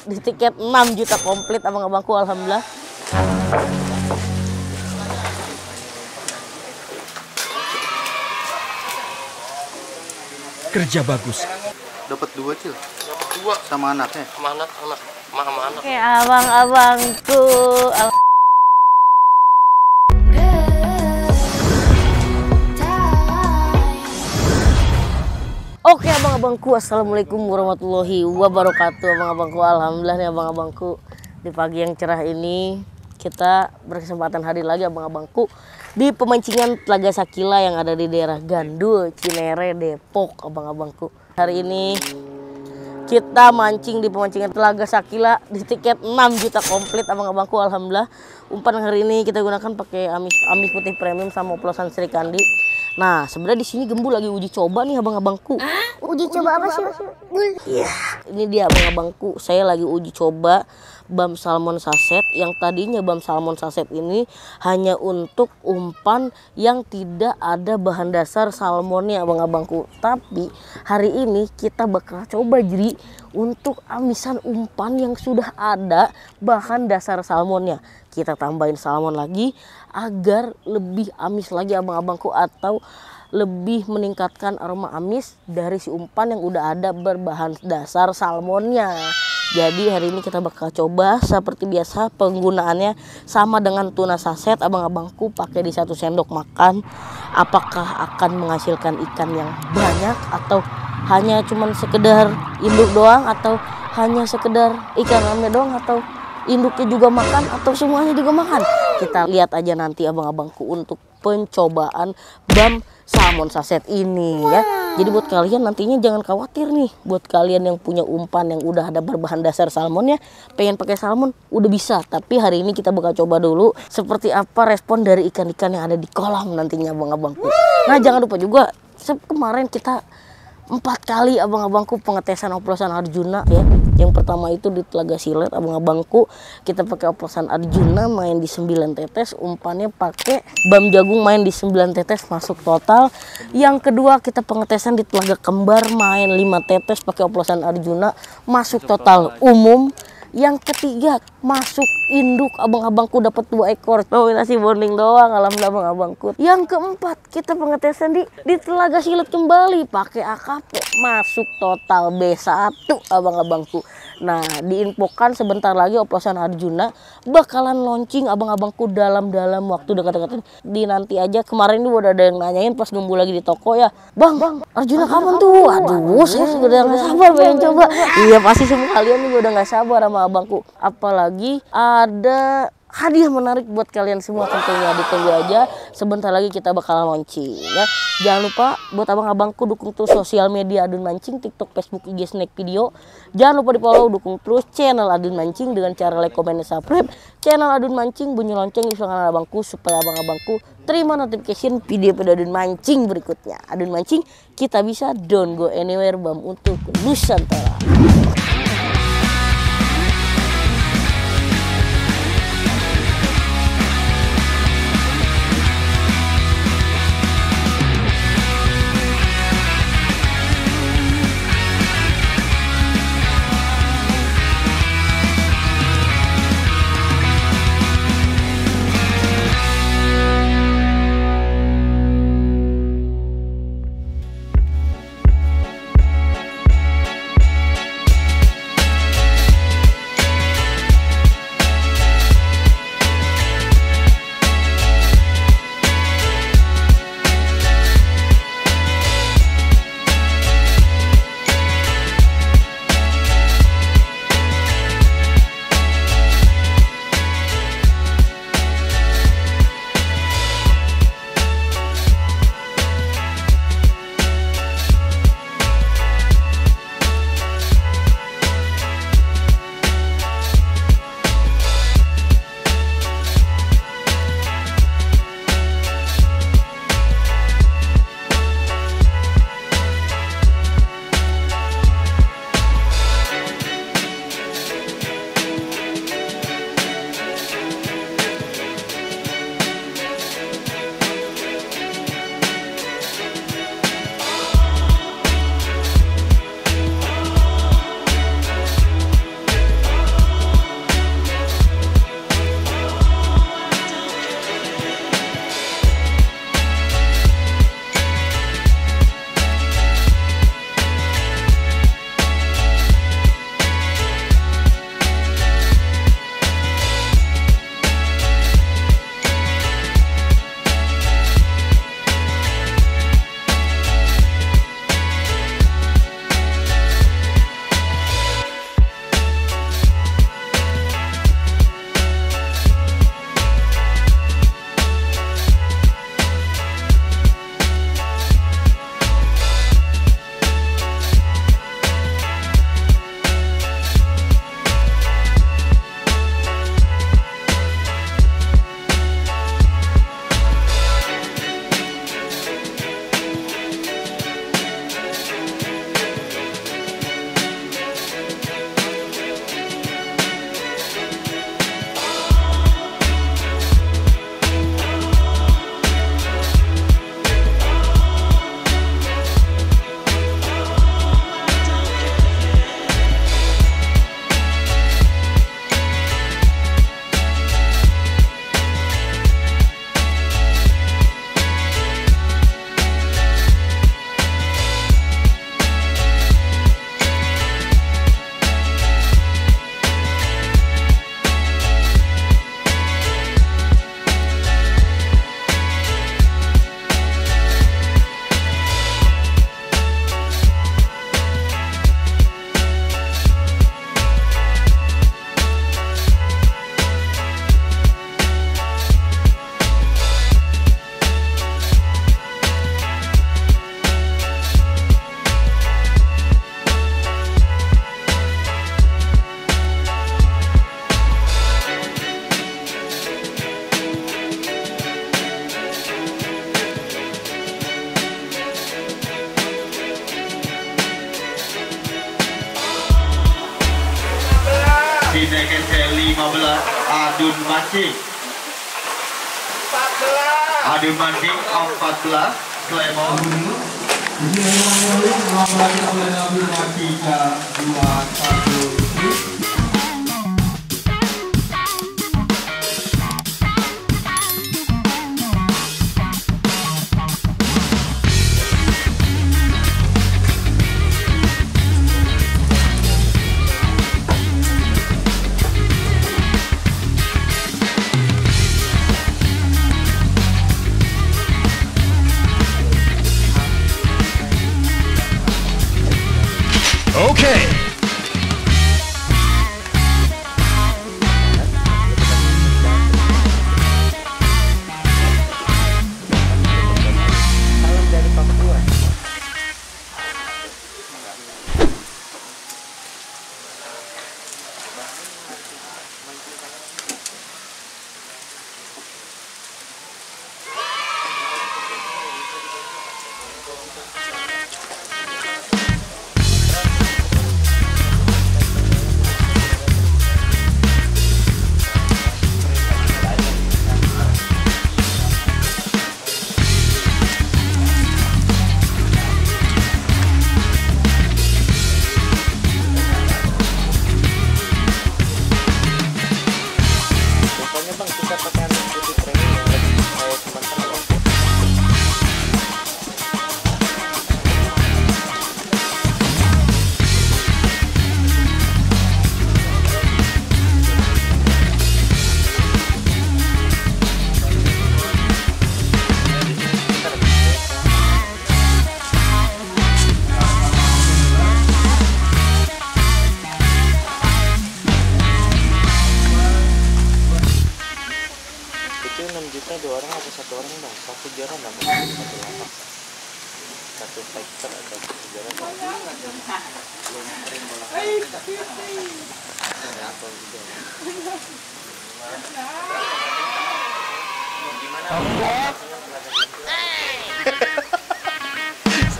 di tiket 6 juta komplit abang-abangku, alhamdulillah. Kerja bagus. Dapat 2 Cil. Dapat 2 sama anaknya. sama anak. Oke, abang-abangku. Oke abang-abangku, assalamualaikum warahmatullahi wabarakatuh. Abang-abangku, alhamdulillah nih abang-abangku, di pagi yang cerah ini kita berkesempatan hadir lagi abang-abangku di pemancingan Telaga Sakila yang ada di daerah Gandul, Cinere, Depok abang-abangku. Hari ini kita mancing di pemancingan Telaga Sakila di tiket 6 juta komplit abang-abangku, alhamdulillah. Umpan hari ini kita gunakan pakai amis putih premium sama oplosan Sri Kandi. Nah, sebenarnya di sini Gembu lagi uji coba nih abang-abangku. Uji coba apa sih? Iya, ini dia abang-abangku. Saya lagi uji coba BAM Salmon Saset yang tadinya BAM Salmon Saset ini hanya untuk umpan yang tidak ada bahan dasar salmonnya abang-abangku. Tapi hari ini kita bakal coba jadi untuk amisan umpan yang sudah ada bahan dasar salmonnya. Kita tambahin salmon lagi agar lebih amis lagi abang-abangku, atau lebih meningkatkan aroma amis dari si umpan yang udah ada berbahan dasar salmonnya. Jadi hari ini kita bakal coba seperti biasa, penggunaannya sama dengan tuna saset abang-abangku, pakai di 1 sendok makan. Apakah akan menghasilkan ikan yang banyak atau hanya cuman sekedar induk doang, atau hanya sekedar ikan rame doang, atau induknya juga makan, atau semuanya juga makan. Kita lihat aja nanti abang-abangku untuk pencobaan BAM Salmon Saset ini ya. Jadi buat kalian nantinya jangan khawatir nih, buat kalian yang punya umpan yang udah ada berbahan dasar salmonnya, pengen pakai salmon udah bisa. Tapi hari ini kita bakal coba dulu seperti apa respon dari ikan-ikan yang ada di kolam nantinya abang-abangku. Nah jangan lupa juga kemarin kita 4 kali abang-abangku pengetesan oplosan Arjuna ya. Yang pertama itu di Telaga Silet abang-abangku, kita pakai oplosan Arjuna main di 9 tetes, umpannya pakai BAM Jagung main di 9 tetes masuk total. Yang kedua kita pengetesan di Telaga Kembar main 5 tetes pakai oplosan Arjuna masuk total umum. Yang ketiga masuk induk abang-abangku dapat 2 ekor. Nominasi bonding doang alhamdulillah abang-abangku. Yang keempat kita pengetesan di Telaga Silet kembali pakai AKP masuk total B1 abang-abangku. Nah diinfokan sebentar lagi oplosan Arjuna bakalan launching abang-abangku dalam waktu dekat-dekat ini. Nanti aja kemarin ini udah ada yang nanyain pas Gembu lagi di toko ya, Bang Arjuna kapan tuh? Aduh saya sudah nggak sabar pengen coba. Iya pasti semua kalian juga udah nggak sabar sama abangku, apalagi ada hadiah menarik buat kalian semua. Tentunya ditunggu aja, sebentar lagi kita bakal launching ya. Jangan lupa buat abang-abangku dukung terus sosial media Adun Mancing, TikTok, Facebook, IG, Snack Video. Jangan lupa di follow, dukung terus channel Adun Mancing dengan cara like, comment, dan subscribe channel Adun Mancing, bunyi lonceng di belakang abangku supaya abang-abangku terima notification video-video Adun Mancing berikutnya. Adun Mancing, kita bisa, don't go anywhere, BAM untuk Nusantara. GC 15 Adun Mancing. 14. Adun Mancing 14 Sleman. Okay. Itu 6 juta 2 orang atau 1 orang bang? 1 jaran lah bang, 1 lapak, 1 fighter atau 1 jaran bang.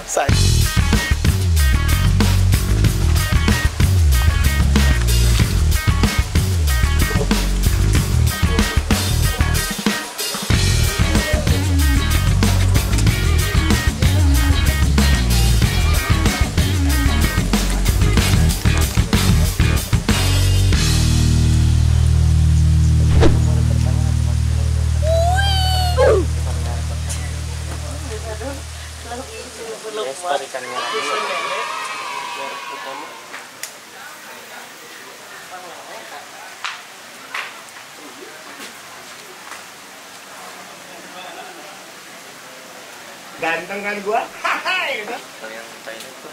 Selesai. Ganteng kan gua? Hahaha gitu. Yang mintain itu.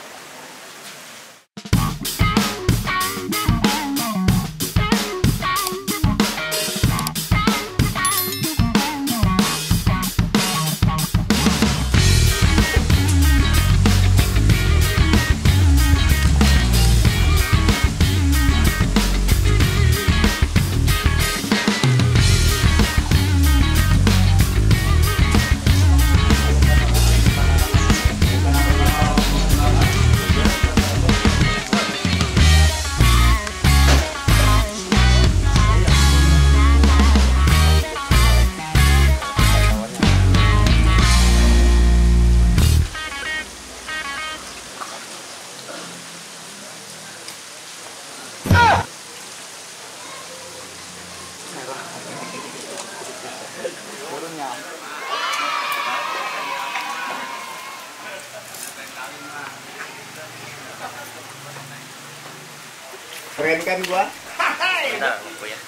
Keren kan gua? Nah, pokoknya.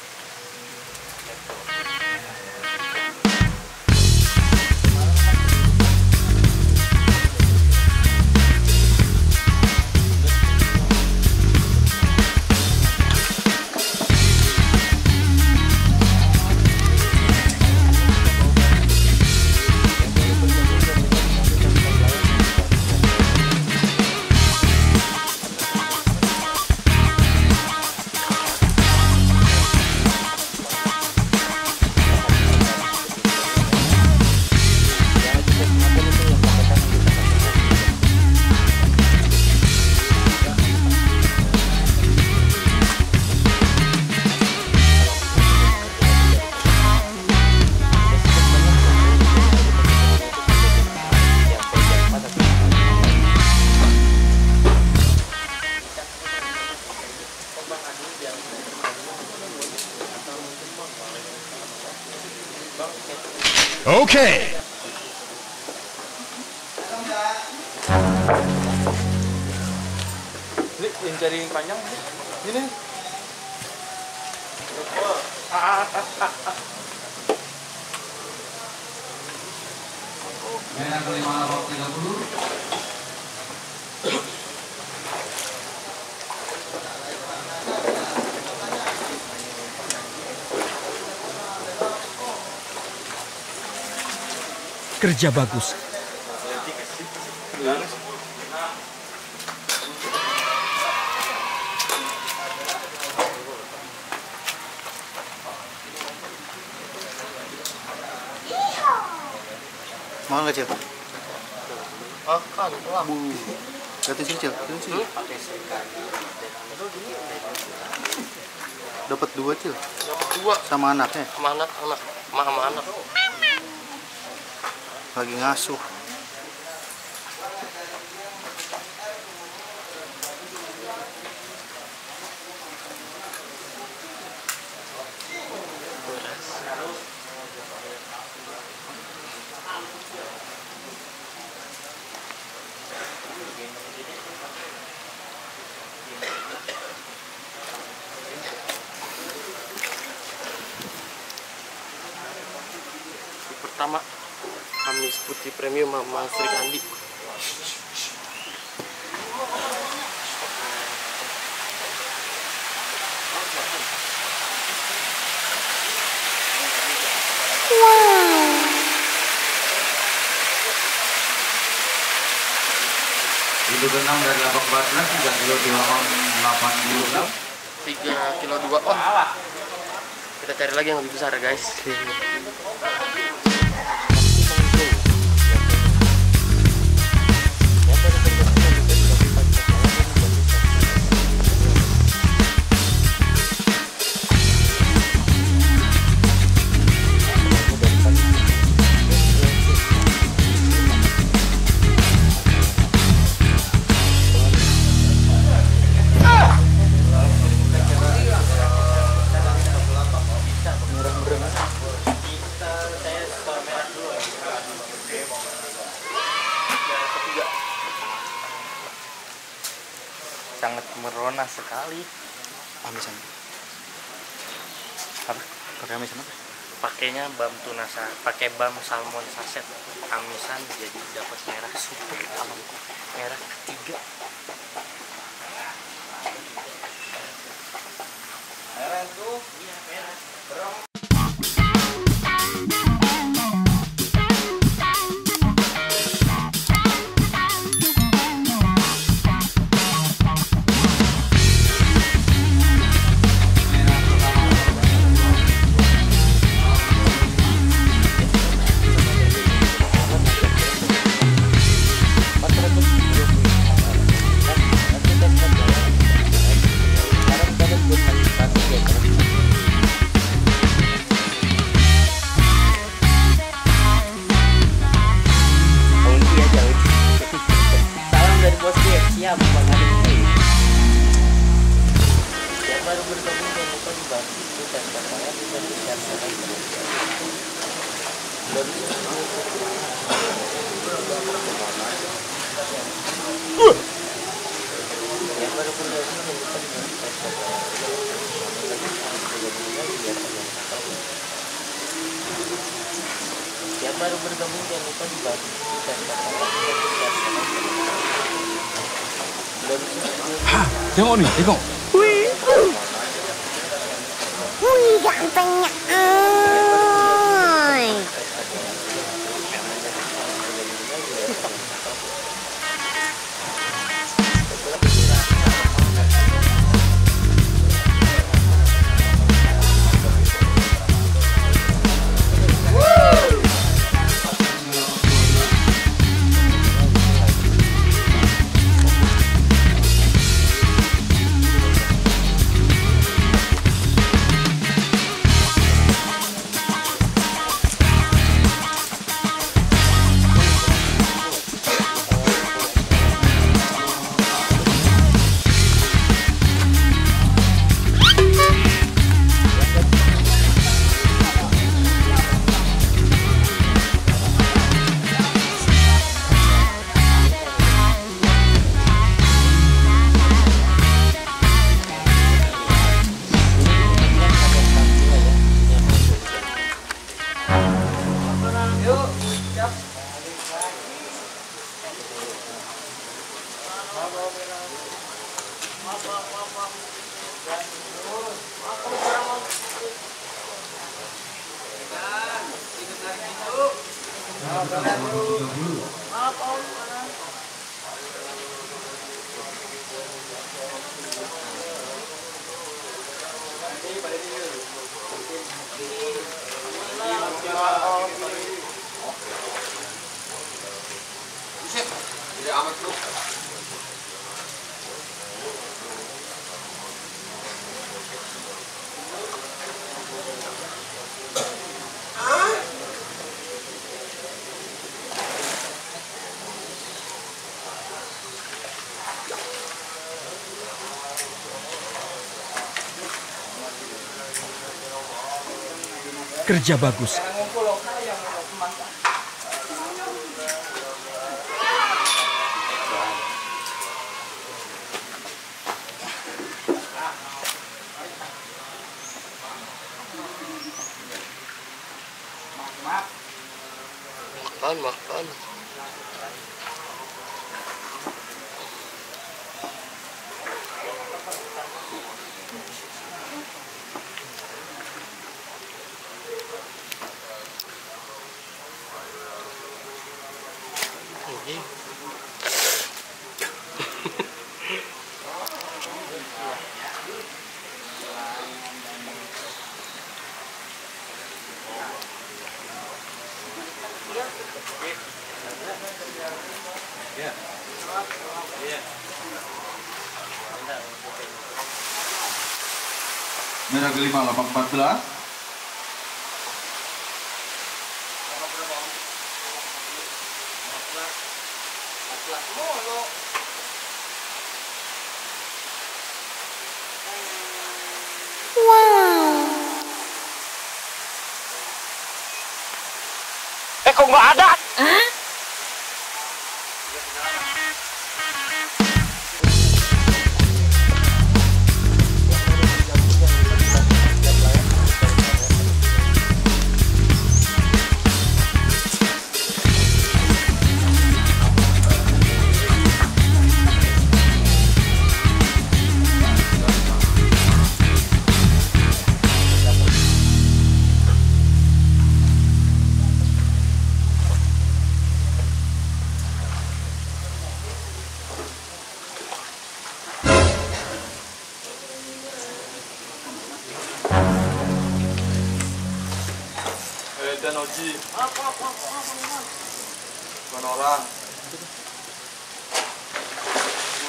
Okay. Ini yang cari yang panjang ini. Merah kelima 30. Kerja bagus. Mau nggak, Cil? Oh, kan lampu. Lihat sini, Cil. Lihat sini. Dapat 2, Cil. Dapat 2 Sama anaknya. sama anak, sama anak. Lagi ngasuh. Pertama, Kamis Putih Premium sama Sri Kandi. Itu ke-6 dari labak 14, 3 kilo di lawan 86. 3 kilo 2 on. Kita cari lagi yang lebih besar ya guys. Sangat merona sekali. Amisan. Apa? Pakai amisan apa? Pakainya bam tunasa, pakai bam salmon saset. Amisan jadi dapat merah super alam. Merah 3. Merah tuh, iya merah. Salam dari bos dia, siap Bang Adi. Yang baru bergabung jangan lupa dibantu dan katanya bisa di-share yang baru bergabung jangan lupa dibantu. Yang baru bergabung jangan lupa dibantu dan Tengok ni, tengok. Wih, gantengnya. Ay. Kerja bagus. Makan. Merah kelima, lapak 14. Kok nggak ada? Dan Oji. Bukan orang.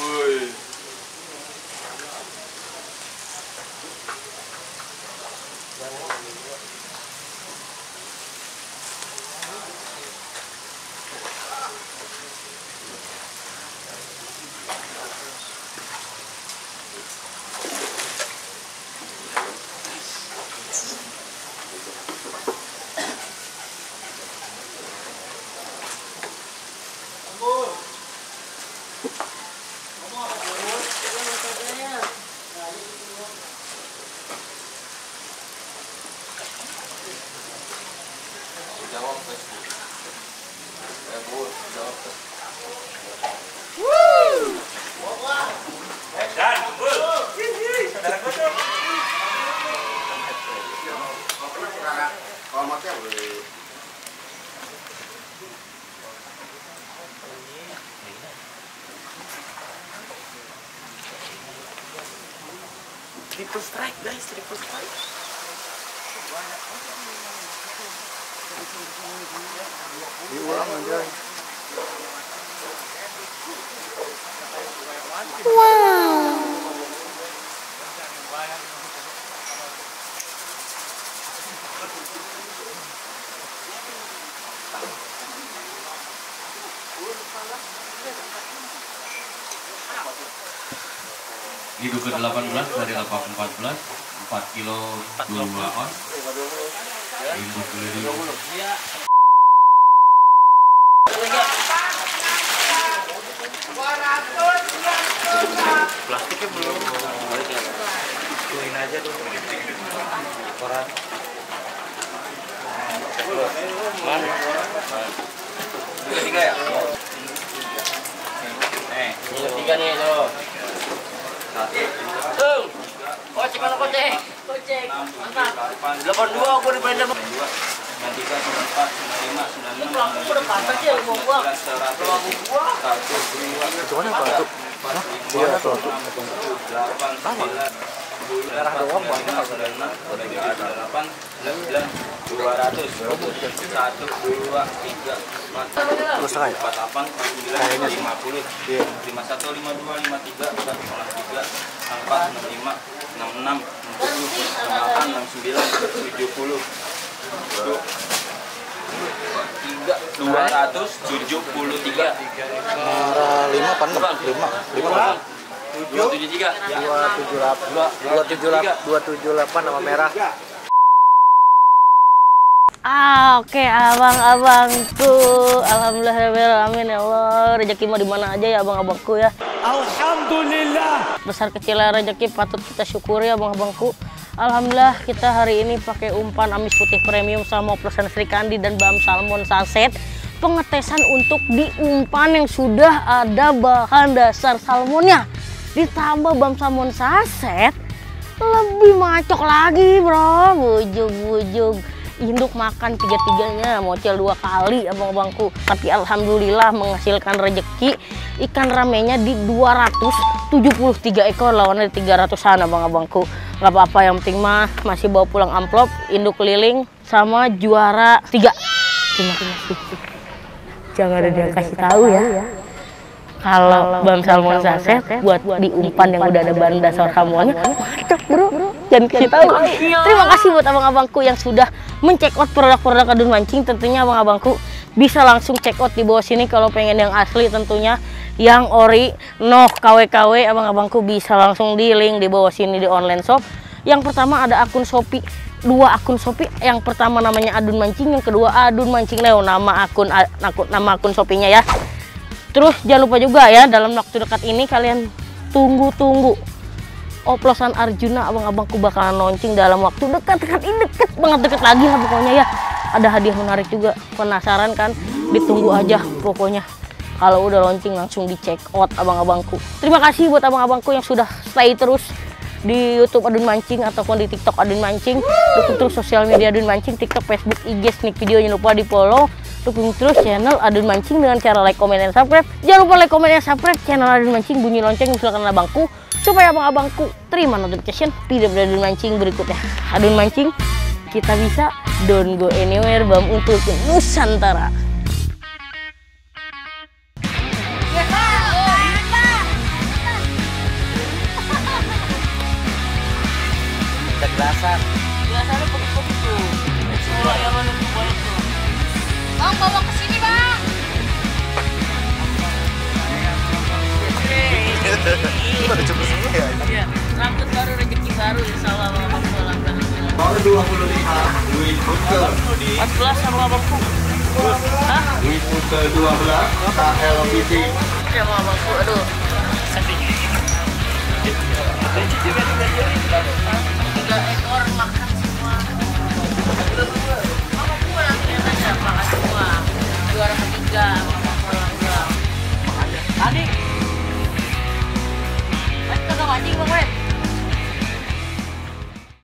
Woi. Triple strike guys, triple strike. Diulang aja. Hidup ke-18 dari lapak 14, 4 kilo 2 on. Hidup ke-20. Plastiknya belum. Tuin aja tuh. Koran. Mana? 3 ya? 3 nih tuh. 1. Kocek mana kocek? Kocek. Mantap. 82 aku di Bandung. 93, 94, 95, 96. Ini pelaku udah patah ya mau gua. 100. 1, 2, Itu mana batu? Hah? Iya, batu. 8, 9, Darah doang banyak kalau ada 6, 8, 9, 200. 1, 2, 3, 4, Terus terang. 48, 49, 50. Iya. 51, 52, 53, 54, 65, 66, 67, 68, 69, 70. 273. Merah 5 apa 6? 5. 5 apa? 273. 278 nama merah. Oke abang-abangku, alhamdulillahirobbilalamin ya Allah, rezeki mah di mana aja ya abang-abangku ya. Alhamdulillah. Besar kecilnya rezeki patut kita syukuri ya abang-abangku. Alhamdulillah kita hari ini pakai umpan amis putih premium sama oplosan Sri Kandi dan bam salmon saset. Pengetesan untuk di umpan yang sudah ada bahan dasar salmonnya, ditambah bam salmon saset, lebih macok lagi bro. Bujug-bujug induk makan 3-3-nya, mocel 2 kali abang-abangku. Tapi alhamdulillah menghasilkan rezeki. Ikan ramenya di 273 ekor lawannya di 300-an abang-abangku. Gak apa-apa, yang penting mah masih bawa pulang amplop, induk keliling sama juara 3. Terima kasih. Jangan ada yang kasih tahu ya. Kalau bam salmon saset buat di umpan yang udah ada bahan dasar salmonnya, mantap bro. Jangan kasih tahu. Terima kasih buat abang-abangku yang sudah mencek out produk-produk Adun Mancing. Tentunya abang-abangku bisa langsung check out di bawah sini kalau pengen yang asli, tentunya yang ori, no KW-KW. Abang-abangku bisa langsung di link di bawah sini di online shop. Yang pertama ada akun Shopee, 2 akun Shopee. Yang pertama namanya Adun Mancing, yang kedua Adun Mancing Leo, nama akun Shopee-nya ya. Terus jangan lupa juga ya, dalam waktu dekat ini kalian tunggu oplosan Arjuna. Abang-abangku bakalan launching dalam waktu dekat banget, deket lagi lah pokoknya ya. Ada hadiah menarik juga, penasaran kan? Ditunggu aja pokoknya. Kalau udah launching langsung di check out abang-abangku. Terima kasih buat abang-abangku yang sudah stay terus di YouTube Adun Mancing ataupun di TikTok Adun Mancing. Dukung terus sosial media Adun Mancing, TikTok, Facebook, IG, sneak video, jangan lupa di follow. Dukung terus channel Adun Mancing dengan cara like, comment, dan subscribe. Jangan lupa like, comment, dan subscribe channel Adun Mancing, bunyi lonceng misalkan abangku, supaya abang-abangku terima notification video Adun Mancing berikutnya. Adun Mancing, kita bisa, don't go anywhere, bam untuk Nusantara. Teglasan. Biasanya begitu tuh. Semua yang mana tuh banyak tuh. Bang, bawa ke sini bang. Baru coba semua ya? Iya, rambut baru, rezeki baru, insya Allah abang-abangku. Baru 25. Duit putel. 14 sama abangku. Hah? Duit putel 12. KLBT. Ya sama abangku, aduh. 3 ekor makan